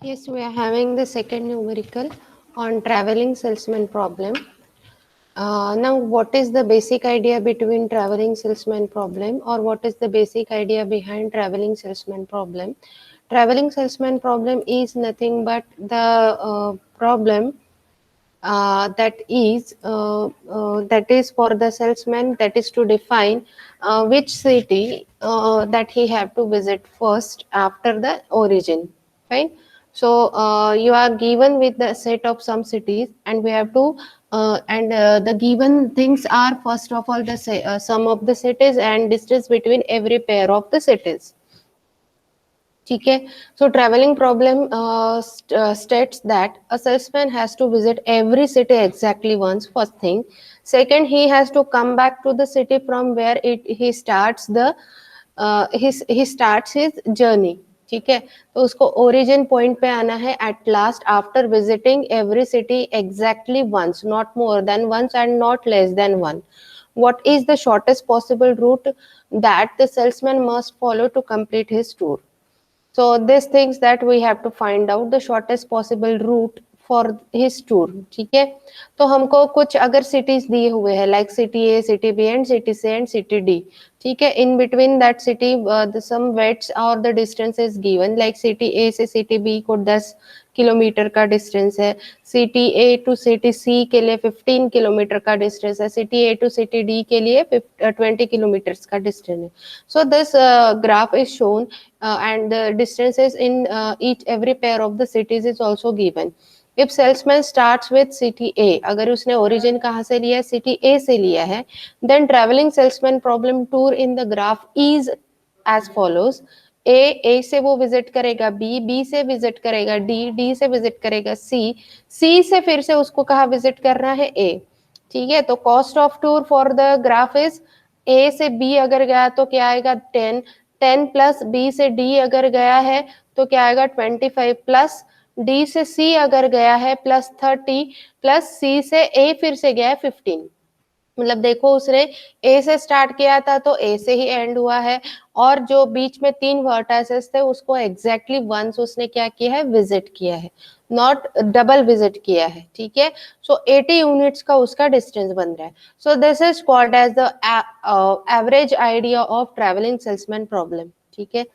Yes, we are having the second numerical on traveling salesman problem. Now, what is the basic idea between traveling salesman problem, or what is the basic idea behind traveling salesman problem? Traveling salesman problem is nothing but the problem that is for the salesman, that is to define which city that he have to visit first after the origin. Fine. So you are given with the set of some cities, and we have to and the given things are, first of all, the sum of the cities and distance between every pair of the cities. ठीक है. So traveling problem states that a salesman has to visit every city exactly once, first thing. Second, he has to come back to the city from where he starts he starts his journey. ठीक है. तो उसको origin point पे आना है at last after visiting every city exactly once, not more than once and not less than one. What is the shortest possible route that the salesman must follow to complete his tour? So these things that we have to find out the shortest possible route for his tour. ठीक है. तो हमको कुछ अगर cities दिए हुए हैं like city A, city B and city C and city D. ठीक है. In between that city some weights or the distance is given, like city A से city B को 10 किलोमीटर का डिस्टेंस है, city A to city C के लिए 15 kilometre का distance है, city A to city D के लिए 20 किलोमीटर का डिस्टेंस है. So this graph is shown and the distances in each every pair of the cities is also given. If salesman starts with city A, अगर उसने origin कहाँ से लिया है, city A से लिया है, then traveling salesman problem tour in the graph is as follows. A से वो विजिट करेगा B से विजिट करेगा D से विजिट करेगा C से फिर से उसको कहाँ विजिट करना है A. ठीक है. तो cost of tour for the graph is A से B अगर गया तो क्या आएगा 10 प्लस B से D अगर गया है तो क्या आएगा 25 प्लस D से C अगर गया है प्लस 30 प्लस C से A फिर से गया है 15. मतलब देखो उसने A से स्टार्ट किया था तो A से ही एंड हुआ है, और जो बीच में 3 वर्टाइसेस थे उसको एग्जैक्टली वंस उसने क्या किया है, विजिट किया है, नॉट डबल विजिट किया है. ठीक है. सो 80 यूनिट्स का उसका डिस्टेंस बन रहा है. So this is called as the average idea of travelling salesman problem. ठीक है.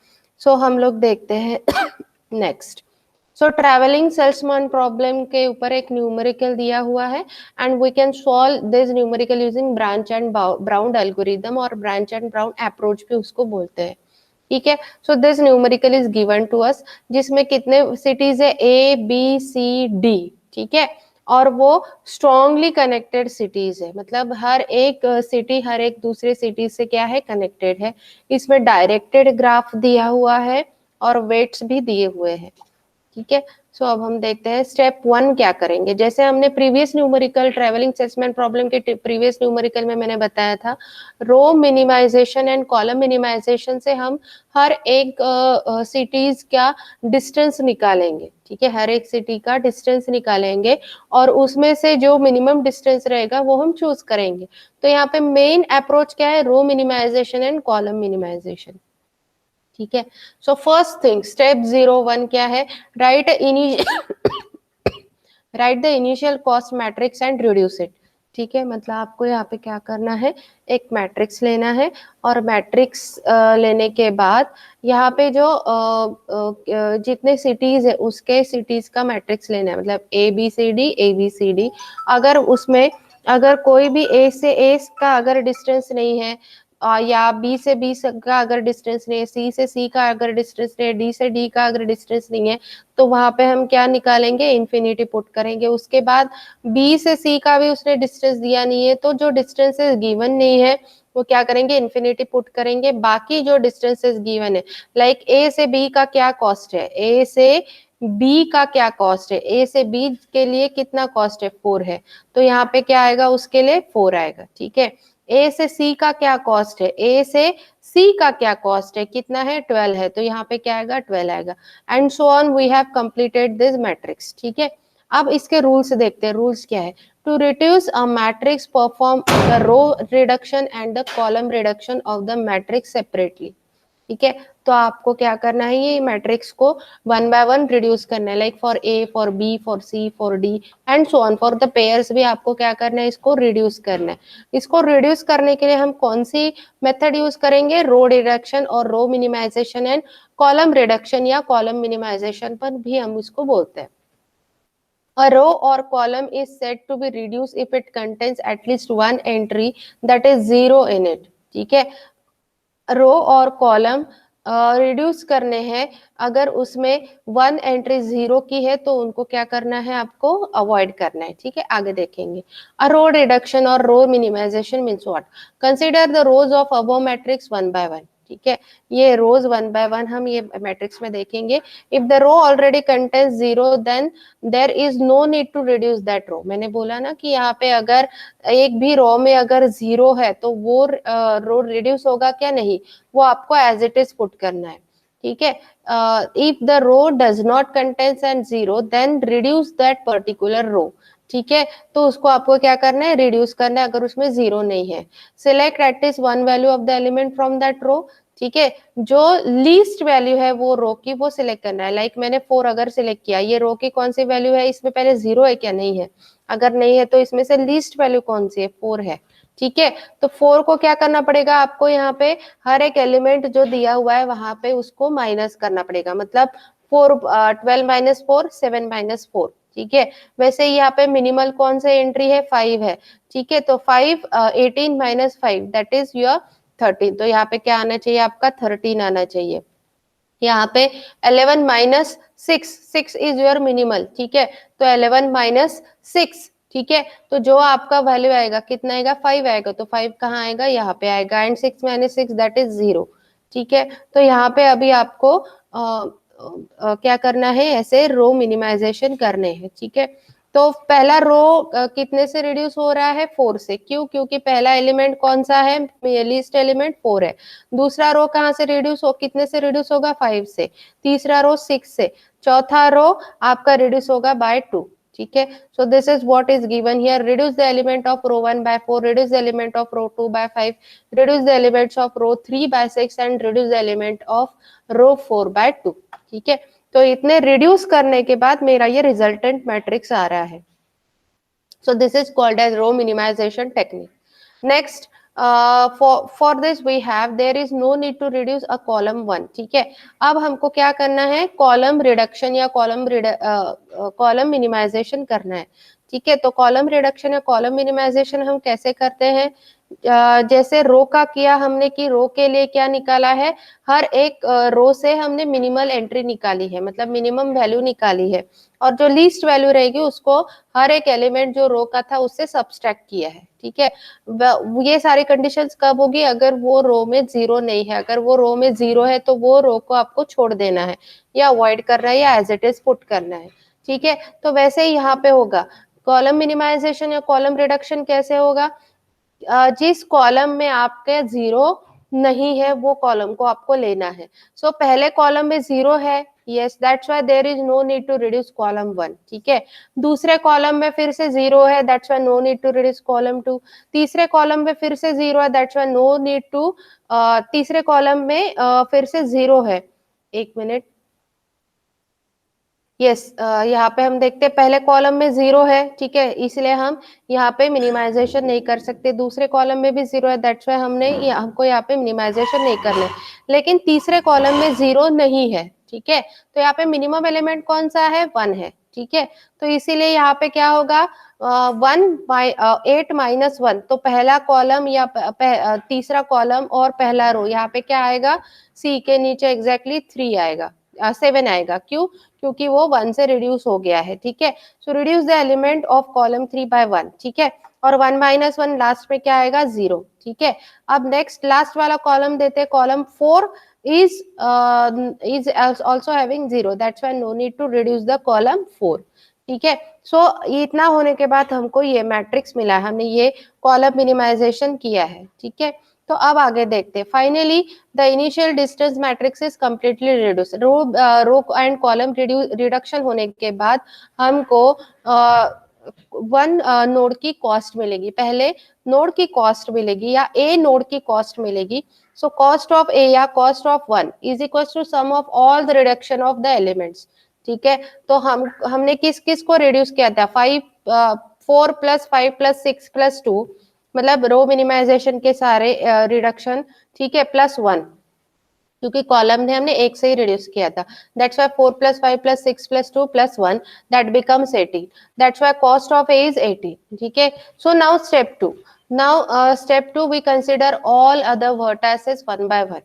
सो हम लोग देखते हैं next. So travelling salesman problem के ऊपर एक न्यूमेरिकल दिया हुआ है, and we can solve this numerical using branch and brown algorithm, और ब्रांच एंड ब्राउन अप्रोच भी उसको बोलते हैं. ठीक है. So this numerical is given to us, जिसमें कितने सिटीज है, A B C D. ठीक है. और वो स्ट्रॉन्गली कनेक्टेड सिटीज है, मतलब हर एक सिटी हर एक दूसरे सिटी से क्या है, कनेक्टेड है. इसमें डायरेक्टेड ग्राफ दिया हुआ है और वेट्स भी दिए हुए हैं. ठीक है. सो अब हम देखते हैं स्टेप 1 क्या करेंगे. जैसे हमने previous numerical travelling salesman problem के प्रीवियस न्यूमेरिकल में मैंने बताया था, रो मिनिमाइजेशन एंड कॉलम मिनिमाइजेशन से हम हर एक सिटीज का डिस्टेंस निकालेंगे. ठीक है. हर एक सिटी का डिस्टेंस निकालेंगे और उसमें से जो मिनिमम डिस्टेंस रहेगा वो हम चूज करेंगे. तो यहाँ पे मेन अप्रोच क्या है, row minimization and column minimisation. ठीक है. सो फर्स्ट थिंग स्टेप 01 क्या है, right right the initial cost matrix and reduce it. ठीक है. मतलब आपको यहाँ पे क्या करना है, एक मैट्रिक्स लेना है, और मैट्रिक्स लेने के बाद यहाँ पे जो जितने सिटीज है उसके सिटीज का मैट्रिक्स लेना है, मतलब ABCD. अगर उसमें अगर कोई भी A से A का अगर डिस्टेंस नहीं है, या B से B का अगर डिस्टेंस नहीं है, C से C का अगर डिस्टेंस नहीं है, D से D का अगर डिस्टेंस नहीं है, तो वहां पे हम क्या निकालेंगे, इन्फिनिटी पुट करेंगे. उसके बाद B से C का भी उसने डिस्टेंस दिया नहीं है, तो जो डिस्टेंसेस गिवन नहीं है वो क्या करेंगे, इन्फिनिटी पुट करेंगे. बाकी जो डिस्टेंसेस गिवन है, लाइक A से B का क्या कॉस्ट है, A से B का क्या कॉस्ट है, A से B के लिए कितना कॉस्ट है, 4 है, तो यहाँ पे क्या आएगा, उसके लिए 4 आएगा. ठीक है. A से C का क्या कॉस्ट है, A से C का क्या कॉस्ट है, कितना है, 12 है, तो यहाँ पे क्या आएगा, 12 आएगा. And so on we have completed this matrix. ठीक है. अब इसके रूल्स देखते हैं. रूल्स क्या है, to reduce a matrix perform the row reduction and the column reduction of the matrix separately. ठीक है। तो आपको क्या करना है, ये मैट्रिक्स को वन बाय वन रिड्यूस करना है, like for A, for B, for C, for D and so on, for the pairs भी आपको क्या करना है, इसको रिड्यूस करना है। इसको रिड्यूस करने के लिए हम कौन सी मेथड यूज करेंगे, रो रिडक्शन और row minimization and column reduction या कॉलम मिनिमाइजेशन पर भी हम इसको बोलते हैं। A row or column is said to be reduced if it contains at least one entry that is zero in it. ठीक है, रो और कॉलम रिड्यूस करने हैं, अगर उसमें वन एंट्री जीरो की है तो उनको क्या करना है, आपको अवॉइड करना है। ठीक है, आगे देखेंगे। अ रो रिडक्शन और row minimization means what, consider the rows of above matrix one by one. ठीक है, ये रोज वन बाय वन हम ये मैट्रिक्स में देखेंगे। If the row already contains zero then there is no need to reduce that row. मैंने बोला ना कि यहाँ पे अगर एक भी रो में अगर जीरो है तो वो रो रिड्यूस होगा क्या, नहीं, वो आपको एज इट इज पुट करना है। ठीक है, if the row does not contains and zero then reduce that particular row. ठीक है, तो उसको आपको क्या करना है, रिड्यूस करना है अगर उसमें जीरो नहीं है। Select at least one value of the element from that row. ठीक है, जो लीस्ट वैल्यू है वो रो की वो सिलेक्ट करना है। लाइक मैंने 4 अगर सिलेक्ट किया, ये रो की कौन सी वैल्यू है, इसमें पहले जीरो है क्या, नहीं है, अगर नहीं है तो इसमें से लीस्ट वैल्यू कौन सी है, 4 है। ठीक है, तो 4 को क्या करना पड़ेगा आपको, यहाँ पे हर एक एलिमेंट जो दिया हुआ है वहां पे उसको माइनस करना पड़ेगा, मतलब 4 12 माइनस 4 7 माइनस 4। ठीक है, वैसे ही यहाँ पे मिनिमल कौन सा एंट्री है, 5 है। ठीक है, तो 5 18 माइनस 5 दैट इज योर 13, तो यहाँ पे क्या आना चाहिए, आपका 13 आना चाहिए। यहाँ पे 11 माइनस 6, 6 इज योर मिनिमल। ठीक है, तो 11 माइनस 6। ठीक है, तो जो आपका वैल्यू आएगा कितना आएगा, 5 आएगा, तो 5 कहाँ आएगा, यहाँ पे आएगा, एंड 6 माइनस 6 दैट इज 0। ठीक है, तो यहाँ पे अभी आपको क्या करना है, ऐसे रो मिनिमाइजेशन करने हैं। ठीक है, तो पहला रो कितने से रिड्यूस हो रहा है, 4 से, क्यों, क्योंकि पहला एलिमेंट कौन सा है, लीस्ट एलिमेंट 4 है। दूसरा रो कहाँ से रिड्यूस हो, कितने से रिड्यूस होगा, 5 से। तीसरा रो 6 से। चौथा रो आपका रिड्यूस होगा बाय 2। ठीक है, so this is what is given here, reduce the element of row 1 by 4, reduce the element of row 2 by 5, reduce the elements of row 3 by 6 and reduce the element of row 4 by 2। ठीक है, तो इतने reduce करने के बाद मेरा ये resultant matrix आ रहा है। So this is called as row minimization technique. Next, for this we have, there is no need to reduce a column 1। ठीक है, अब हमको क्या करना है, कॉलम रिडक्शन या कॉलम मिनिमाइजेशन करना है। ठीक है, तो कॉलम रिडक्शन या कॉलम मिनिमाइजेशन हम कैसे करते हैं, जैसे रो का किया हमने कि रो के लिए क्या निकाला है, हर एक रो से हमने मिनिमल एंट्री निकाली है, मतलब मिनिमम वैल्यू निकाली है, और जो लीस्ट वैल्यू रहेगी उसको हर एक एलिमेंट जो रो का था उससे सब्सट्रैक्ट किया है। ठीक है, ये सारी कंडीशंस कब होगी, अगर वो रो में जीरो नहीं है, अगर वो रो में जीरो है तो वो रो को आपको छोड़ देना है या अवॉइड करना है या एज इट इज पुट करना है। ठीक है, तो वैसे ही यहाँ पे होगा, कॉलम मिनिमाइजेशन या कॉलम रिडक्शन कैसे होगा, जिस कॉलम में आपके जीरो नहीं है वो कॉलम को आपको लेना है। सो पहले कॉलम में जीरो है, yes, that's why there is no need to reduce column 1। ठीक है, दूसरे कॉलम में फिर से जीरो है, that's why no need to reduce column 2। तीसरे कॉलम में फिर से जीरो है, that's why no need to, तीसरे कॉलम में फिर से जीरो है, एक मिनट, यस, यहाँ पे हम देखते हैं पहले कॉलम में जीरो है। ठीक है, इसलिए हम यहाँ पे मिनिमाइजेशन नहीं कर सकते, दूसरे कॉलम में भी जीरो है, दैट्स व्हाई हमको यहाँ पे मिनिमाइजेशन नहीं करना है। लेकिन तीसरे कॉलम में जीरो नहीं है। ठीक है, तो यहाँ पे मिनिमम एलिमेंट कौन सा है, 1 है। ठीक है, तो इसीलिए यहाँ पे क्या होगा, 8 माइनस 1, तो पहला कॉलम या तीसरा कॉलम और पहला रो, यहाँ पे क्या आएगा, सी के नीचे एग्जैक्टली 3 आएगा, 7 आएगा, क्यों, क्योंकि वो 1 से रिड्यूस हो गया है। ठीक है, so reduce the element of column 3 by 1। ठीक है, और 1 माइनस 1 लास्ट में क्या आएगा, 0। ठीक है, अब नेक्स्ट लास्ट वाला कॉलम देते हैं, column 4 is also having 0, that's why no need to reduce the column 4। ठीक है, सो इतना होने के बाद हमको ये मैट्रिक्स मिला है, हमने ये कॉलम मिनिमाइजेशन किया है। ठीक है, तो अब आगे देखते हैं, finally the initial distance matrix is completely reduce, row and column reduction होने के बाद हमको वन नोड की कॉस्ट मिलेगी, पहले नोड की कॉस्ट मिलेगी या ए नोड की कॉस्ट मिलेगी. सो कॉस्ट ऑफ ए या cost of one is equal to sum of all the reduction of the elements. ठीक है, तो हमने किस किस को रिड्यूस किया था, 4 + 5 + 6 + 2, मतलब रो मिनिमाइजेशन के सारे रिडक्शन. ठीक है, +1, क्योंकि कॉलम ने हमने एक से ही रिड्यूस किया था. That's why 4 + 5 + 6 + 2 + 1 that becomes 18. That's why cost of A is 80. ठीक है, so now step 2. Now step 2 we consider all other vertices one by one.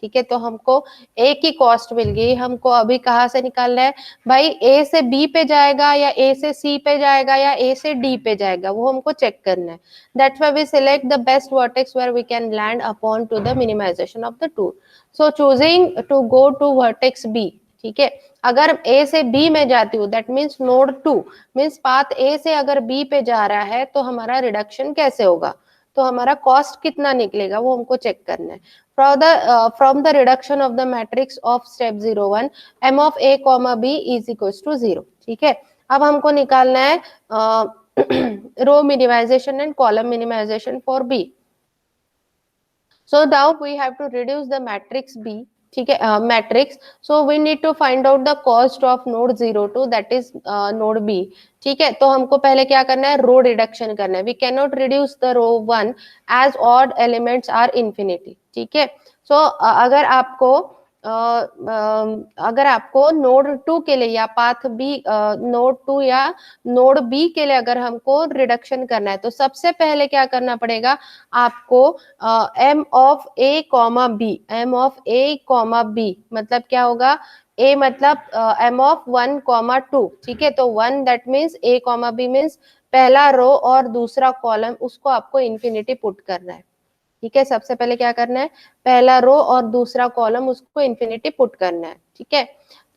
ठीक है, तो हमको ए की कॉस्ट मिल गई. हमको अभी कहाँ से निकालना है भाई, ए से बी पे जाएगा या ए से सी पे जाएगा या ए से डी पे जाएगा, वो हमको चेक करना है. That's why we select the best vertex where we can land upon to the minimization of the tool. So choosing to go to vertex B. ठीक है, अगर ए से बी में जाती हूँ that means node 2, means path A से अगर B पे जा रहा है तो हमारा रिडक्शन कैसे होगा, तो हमारा कॉस्ट कितना निकलेगा वो हमको चेक करना है. From the reduction of the matrix of step 01 m of a comma b is equals to 0. ठीक है, अब हमको निकालना है row minimization and column minimization for B. So now we have to reduce the matrix B. ठीक है, matrix. So we need to find out the cost of node 02, that is node B. ठीक है, तो हमको पहले क्या करना है, रो रिडक्शन करना है. We cannot reduce the row 1 as odd elements are infinity. ठीक है, so अगर आपको नोड 2 के लिए या पाथ बी, नोड 2 या नोड बी के लिए अगर हमको रिडक्शन करना है तो सबसे पहले क्या करना पड़ेगा आपको, m of a, b, m of a, b मतलब क्या होगा, a मतलब m of 1, 2. ठीक है, तो 1 that means a, b means पहला रो और दूसरा कॉलम उसको आपको इन्फिनिटी पुट करना है. ठीक है, सबसे पहले क्या करना है, पहला रो और दूसरा कॉलम उसको इन्फिनिटी पुट करना है. ठीक है,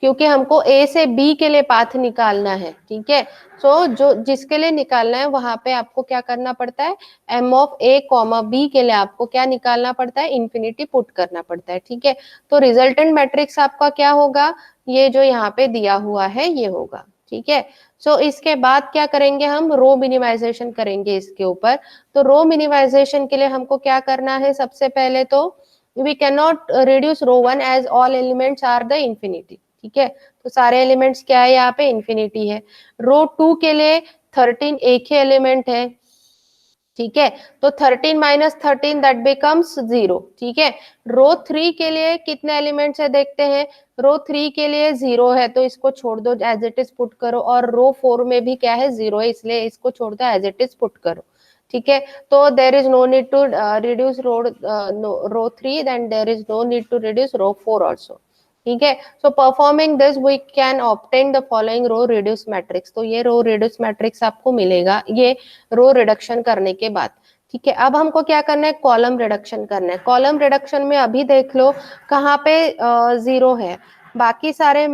क्योंकि हमको ए से बी के लिए पाथ निकालना है. ठीक है, सो जो जिसके लिए निकालना है वहां पे आपको क्या करना पड़ता है, m of a, b के लिए आपको क्या निकालना पड़ता है, इन्फिनिटी पुट करना पड़ता है. ठीक है, तो रिजल्टेंट मैट्रिक्स आपका क्या होगा, ये जो यहाँ पे दिया हुआ है ये होगा. ठीक है, सो इसके बाद क्या करेंगे, हम रो मिनिमाइजेशन करेंगे इसके ऊपर. तो रो मिनिमाइजेशन के लिए हमको क्या करना है, सबसे पहले तो we can not reduce row 1 as all elements are the infinity. ठीक है, तो सारे एलिमेंट्स क्या है यहाँ पे, इंफिनिटी है. रो 2 के लिए 13 एक ही एलिमेंट है. ठीक है, तो 13 - 13 दैट बिकम्स 0. ठीक है, रो 3 के लिए कितने एलिमेंट्स है देखते हैं. रो 3 के लिए 0 है तो इसको छोड़ दो, एज इट इज पुट करो. और रो 4 में भी क्या है, 0 है, इसलिए इसको छोड़ दो, एज इट इज पुट करो. ठीक है, तो there is no need to reduce row 3, then there is no need to reduce row 4 also. ठीक है, so performing this we can obtain the following row reduce matrix. तो ये रो reduce matrix आपको मिलेगा ये रो रिडक्शन करने के बाद. ठीक है, अब हमको क्या करना है, कॉलम रिडक्शन करना है. कॉलम रिडक्शन में अभी देख लो कहाँ पे 0 है, बाकी सारे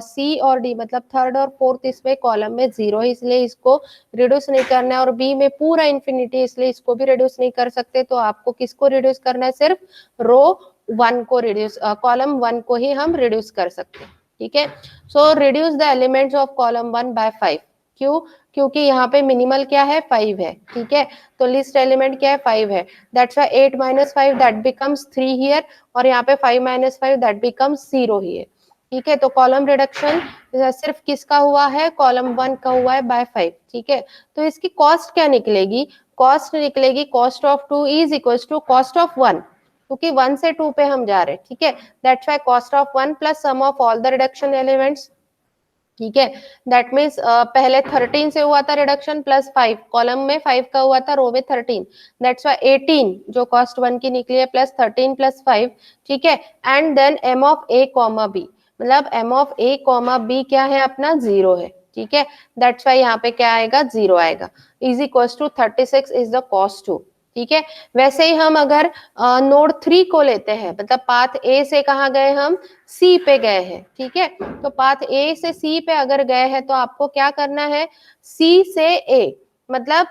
सी और डी मतलब थर्ड और फोर्थ इसमें कॉलम में 0 है, इसलिए इसको रिड्यूस नहीं करना है. और बी में पूरा इंफिनिटी, इसलिए इसको भी रिड्यूस नहीं कर सकते. तो आपको किसको रिड्यूस करना है, सिर्फ रो 1 को रिड्यूस, कॉलम 1 को ही हम रिड्यूस कर सकते हैं. ठीक है, so reduce the elements of column 1 by 5. क्यों, क्योंकि यहाँ पे मिनिमल क्या है, 5 है. ठीक है, तो लिस्ट एलिमेंट क्या है, 5 है. That's why 8 - 5 that becomes 3 here, और यहाँ पे 5 - 5 दैट बिकम्स 0 हियर. ठीक है, तो कॉलम रिडक्शन सिर्फ किसका हुआ है, कॉलम 1 का हुआ है बाय 5. ठीक है, तो इसकी कॉस्ट क्या निकलेगी, कॉस्ट निकलेगी cost of 2 is equals to cost of 1, क्योंकि 1 से 2 पे हम जा रहे हैं. ठीक है, that's why cost of 1 plus sum of all the reduction elements. ठीक है, दैट मीन्स पहले 13 से हुआ था रिडक्शन प्लस 5, कॉलम में 5 का हुआ था, रो में 13. दैट्स व्हाई 18 जो कॉस्ट 1 की निकली है प्लस 13 प्लस 5. ठीक है, and then m of a, b मतलब m of a, b क्या है अपना, 0 है. ठीक है, दैट्स व्हाई यहाँ पे क्या आएगा, 0 आएगा. Is equals to 36 is the cost 2. ठीक है, वैसे ही हम अगर नोड 3 को लेते हैं, मतलब पाथ ए से कहाँ गए हम, सी पे गए हैं. ठीक है, तो पाथ ए से सी पे अगर गए हैं तो आपको क्या करना है, सी से ए मतलब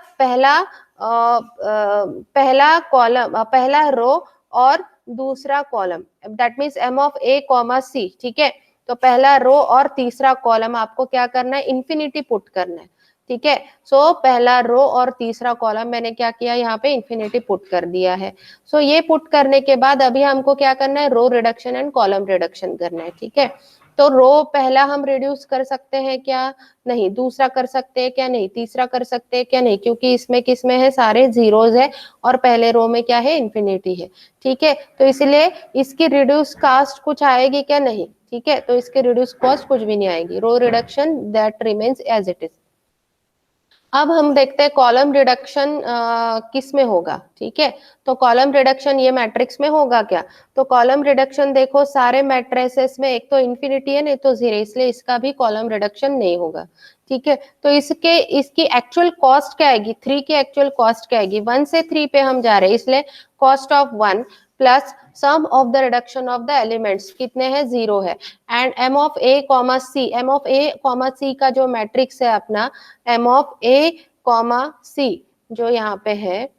पहला कॉलम, पहला रो और दूसरा column, that means m of a, c. ठीक है, तो पहला रो और तीसरा कॉलम आपको क्या करना है, इन्फिनिटी पुट करना है. ठीक है। सो पहला रो और तीसरा कॉलम मैंने क्या किया, यहाँ पे इन्फिनिटी पुट कर दिया है। सो ये पुट करने के बाद अभी हमको क्या करना है, row reduction and column reduction करना है। ठीक है, तो रो पहला हम रिड्यूस कर सकते हैं क्या, नहीं। दूसरा कर सकते हैं क्या, नहीं। तीसरा कर सकते हैं क्या, नहीं, क्योंकि इसमें किसमें है, सारे जीरोज है और पहले रो में क्या है, इन्फिनिटी है। ठीक है, तो इसलिए इसकी रिड्यूस कास्ट कुछ आएगी क्या, नहीं। ठीक है, तो इसकी रिड्यूस कॉस्ट कुछ भी नहीं आएगी, row reduction that remains as it is. अब हम देखते हैं कॉलम रिडक्शन किस में होगा। ठीक है, तो कॉलम रिडक्शन ये मैट्रिक्स में होगा क्या, तो कॉलम रिडक्शन देखो सारे मैट्रिसेस में एक तो इन्फिनिटी है, नहीं तो जीरो, इसलिए इसका भी कॉलम रिडक्शन नहीं होगा। ठीक है, तो इसकी एक्चुअल कॉस्ट क्या आएगी, 3 की एक्चुअल कॉस्ट क्या आएगी, 1 से 3 पे हम जा रहे हैं, इसलिए cost of 1 plus sum of the reduction of the elements कितने हैं, 0 है। And M of A comma C, M of A comma C का जो मैट्रिक्स है अपना, M of A comma C जो यहाँ पे है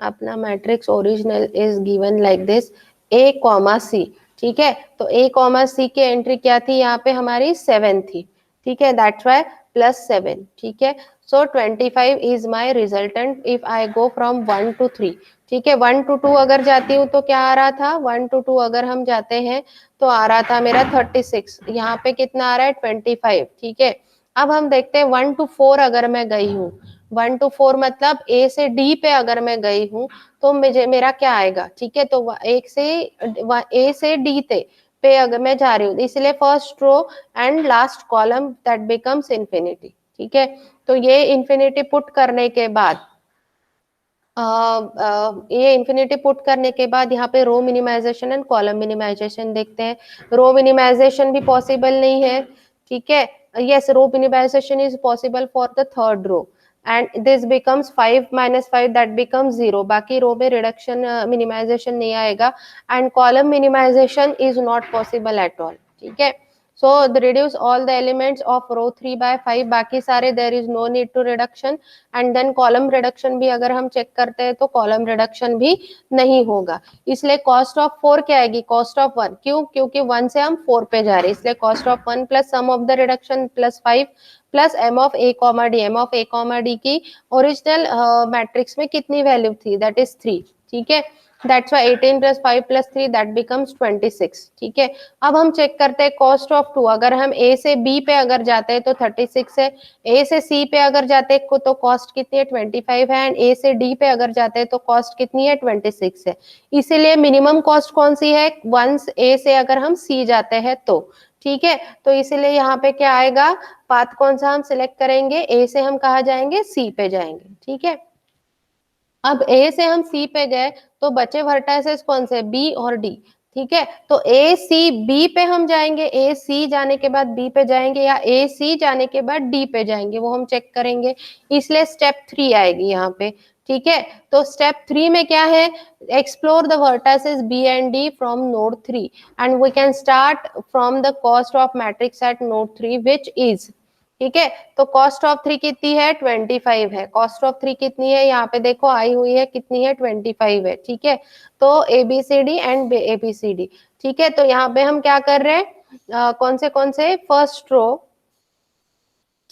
अपना matrix original is given like this, A comma C. ठीक है, तो ए कॉमा सी की एंट्री क्या थी, यहाँ पे हमारी 7 थी। ठीक है, दैट्स वाई +7। ठीक है, सो 25 is my resultant if I go from 1 to 3। ठीक है, 1 to 2 अगर जाती हूँ तो क्या आ रहा था, 1 to 2 अगर हम जाते हैं तो आ रहा था मेरा 36, यहाँ पे कितना आ रहा है 25। ठीक है, अब हम देखते हैं 1 to 4 अगर मैं गई हूँ, 1 to 4 मतलब ए से डी पे अगर मैं गई हूँ तो मुझे मेरा क्या आएगा। ठीक है, तो एक से ए से डी पे अगर मैं जा रही हूँ, इसलिए first row and last column that becomes infinity. ठीक है, तो ये इन्फिनिटी पुट करने के बाद ये इन्फिनिटी पुट करने के बाद यहाँ पे रो मिनिमाइजेशन एंड कॉलम मिनिमाइजेशन देखते हैं। रो मिनिमाइजेशन भी पॉसिबल नहीं है। ठीक है, yes, row minimization is possible for the third row and this becomes 5 minus 5 that becomes 0, बाकी रो में रिडक्शन मिनिमाइजेशन नहीं आएगा and column minimization is not possible at all. ठीक है, so the reduce all the elements of row 3 by 5, बाकी सारे there is no need to reduction and then column reduction भी अगर हम चेक करते हैं तो column reduction भी नहीं होगा, इसलिए cost of 4 क्या आएगी, cost of 1, क्यों, क्योंकि 1 से हम 4 पे जा रहे हैं, इसलिए cost of 1 plus sum of the reduction plus 5 plus m of a comma d, m of a comma d की ओरिजिनल मैट्रिक्स में कितनी वैल्यू थी, दैट इज 3। ठीक है, that's why 18 plus 5 plus 3 that becomes 26। ठीक है, अब हम चेक करते हैं कॉस्ट ऑफ 2, अगर हम a से b पे अगर जाते हैं तो 36 है, a से c पे अगर जाते हैं तो कॉस्ट कितनी है 25 है, एंड a से d पे अगर जाते हैं तो कॉस्ट कितनी है 26 है। इसीलिए मिनिमम कॉस्ट कौन सी है, वंस a से अगर हम c जाते हैं तो। ठीक है, तो इसीलिए यहाँ पे क्या आएगा, पाथ कौन सा हम सिलेक्ट करेंगे, ए से हम कहा जाएंगे, सी पे जाएंगे। ठीक है, अब ए से हम सी पे गए तो बचे वर्टाइसेस कौन से, बी और डी। ठीक है, तो ए सी बी पे हम जाएंगे, ए सी जाने के बाद बी पे जाएंगे या ए सी जाने के बाद डी पे जाएंगे, वो हम चेक करेंगे, इसलिए स्टेप 3 आएगी यहाँ पे। ठीक है, तो स्टेप 3 में क्या है, explore the vertices B and D from node 3 and we can start from the cost of matrix at node 3 which is. ठीक है, तो कॉस्ट ऑफ 3 कितनी है 25 है, कॉस्ट ऑफ 3 कितनी है, यहाँ पे देखो आई हुई है कितनी है 25 है। ठीक है, तो ABCD एंड ABCD। ठीक है, तो यहाँ पे हम क्या कर रहे हैं, कौन से फर्स्ट रो।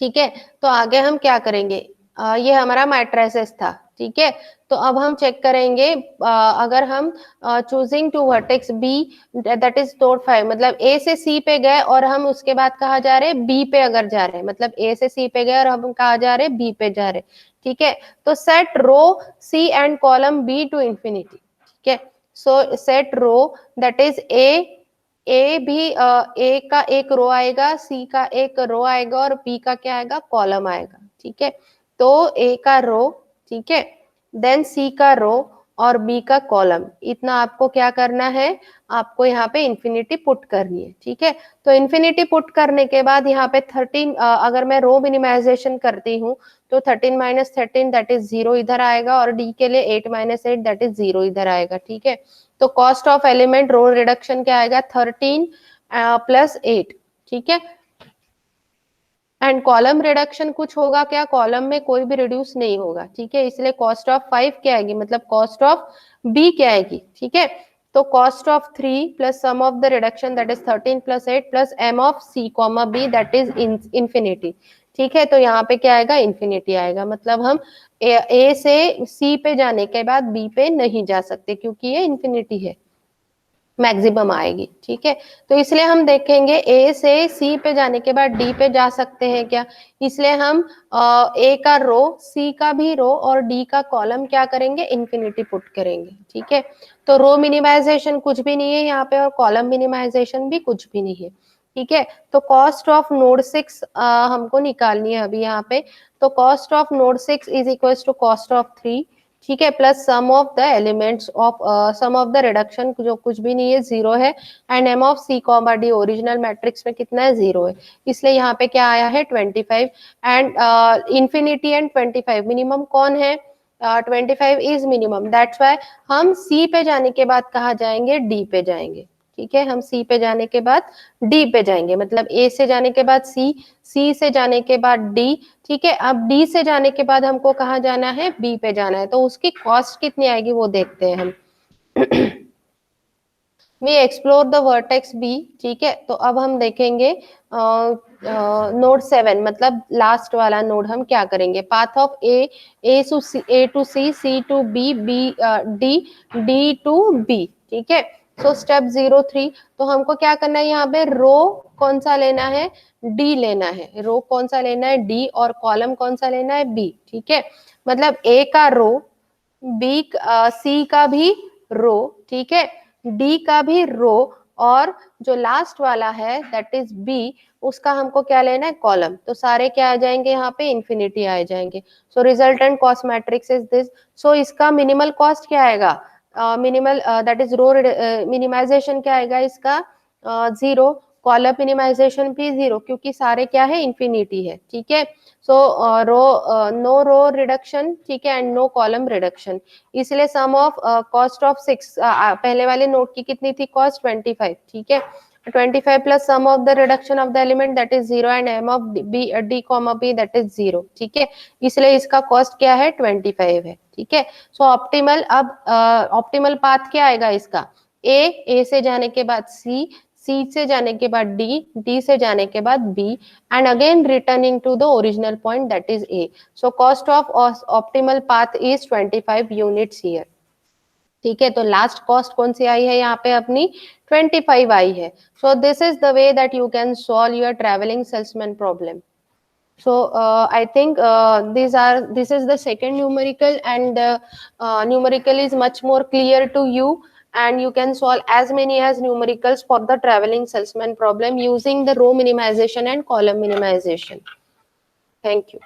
ठीक है, तो आगे हम क्या करेंगे, ये हमारा मैट्रिसेस था। ठीक है, तो अब हम चेक करेंगे, अगर हम choosing to vertex B that is node 5, मतलब ए से सी पे गए और हम उसके बाद कहा जा रहे हैं बी पे अगर जा रहे हैं, मतलब ए से सी पे गए और हम कहा जा रहे हैं बी पे जा रहे हैं। ठीक है, तो set row C and column B to infinity. ठीक है, so set row that is A भी ए का एक रो आएगा, सी का एक रो आएगा और बी का क्या आएगा, कॉलम आएगा। ठीक है, तो ए का रो, ठीक है, देन सी का रो और बी का कॉलम, इतना आपको क्या करना है, आपको यहाँ पे इन्फिनिटी पुट करनी है। ठीक है, तो इन्फिनिटी पुट करने के बाद यहाँ पे 13, अगर मैं रो मिनिमाइजेशन करती हूँ तो 13 माइनस 13 दैट इज 0 इधर आएगा और डी के लिए 8 माइनस 8 दैट इज 0 इधर आएगा। ठीक है, तो cost of element row reduction क्या आएगा 13 प्लस 8। ठीक है, एंड कॉलम रिडक्शन कुछ होगा क्या, कॉलम में कोई भी रिड्यूस नहीं होगा। ठीक है, इसलिए कॉस्ट ऑफ 5 क्या आएगी, मतलब कॉस्ट ऑफ बी क्या आएगी। ठीक है, तो cost of 3 plus sum of the reduction that is 13 plus 8 plus M of C comma B that is infinity. ठीक है, तो यहाँ पे क्या आएगा, इंफिनिटी आएगा। मतलब हम ए से सी पे जाने के बाद बी पे नहीं जा सकते क्योंकि ये इंफिनिटी है, मैक्सिमम आएगी। ठीक है, तो इसलिए हम देखेंगे ए से सी पे जाने के बाद डी पे जा सकते हैं क्या, इसलिए हम ए का रो, सी का भी रो और डी का कॉलम क्या करेंगे, इंफिनिटी पुट करेंगे। ठीक है, तो रो मिनिमाइजेशन कुछ भी नहीं है यहाँ पे और कॉलम मिनिमाइजेशन भी कुछ भी नहीं है। ठीक है, तो कॉस्ट ऑफ नोड 6 हमको निकालनी है अभी यहाँ पे। तो cost of node 6 is equal to cost of 3, ठीक है, plus sum of the elements of sum of the reduction जो कुछ भी नहीं है, 0 है, and M of C comma D original matrix में कितना है, 0 है, इसलिए यहाँ पे क्या आया है 25। एंड इंफिनिटी एंड 25 मिनिमम कौन है, 25 इज मिनिमम, दैट्स वाई हम सी पे जाने के बाद कहाँ जाएंगे, डी पे जाएंगे। ठीक है, हम सी पे जाने के बाद डी पे जाएंगे, मतलब ए से जाने के बाद सी, सी से जाने के बाद डी। ठीक है, अब डी से जाने के बाद हमको कहाँ जाना है, बी पे जाना है, तो उसकी कॉस्ट कितनी आएगी वो देखते हैं हम। We explore the vertex B. ठीक है, तो अब हम देखेंगे नोड 7 मतलब लास्ट वाला नोड हम क्या करेंगे, path of A to C, C to B, B D, D to B. ठीक है, सो स्टेप 03, तो हमको क्या करना है, यहाँ पे रो कौन सा लेना है, डी लेना है, रो कौन सा लेना है, डी, और कॉलम कौन सा लेना है, बी। ठीक है, मतलब ए का रो, बी सी का भी रो, ठीक है, डी का भी रो, और जो लास्ट वाला है दैट इज बी, उसका हमको क्या लेना है, कॉलम। तो सारे क्या आ जाएंगे यहाँ पे, इंफिनिटी आ जाएंगे। So resultant cost matrix is this. So इसका मिनिमल कॉस्ट क्या आएगा, minimal that is row minimization क्या आएगा इसका, 0, कॉलम मिनिमाइजेशन भी 0 क्योंकि सारे क्या है, इंफिनिटी है। ठीक है, सो रो नो रो रिडक्शन, ठीक है, एंड नो कॉलम रिडक्शन, इसलिए सम ऑफ कॉस्ट ऑफ 6 पहले वाले नोट की कितनी थी, कॉस्ट 25। ठीक है, 25 plus sum of the reduction of the element that is 0 and M of B D comma B that is 0। ठीक है, इसलिए इसका कॉस्ट क्या है, 25 है। ठीक है, सो ऑप्टिमल, अब ऑप्टिमल पाथ क्या आएगा इसका, ए से जाने के बाद सी, सी से जाने के बाद डी, डी से जाने के बाद B, and again returning to the original point that is A. So cost of optimal path is 25 units here. ठीक है, तो लास्ट कॉस्ट कौन सी आई है यहाँ पे अपनी, 25 आई है। So this is the way that you can solve your travelling salesman problem. So I think this is the second numerical, and numerical is much more clear to you, and you can solve as many as numericals for the traveling salesman problem using the row minimization and column minimization. Thank you.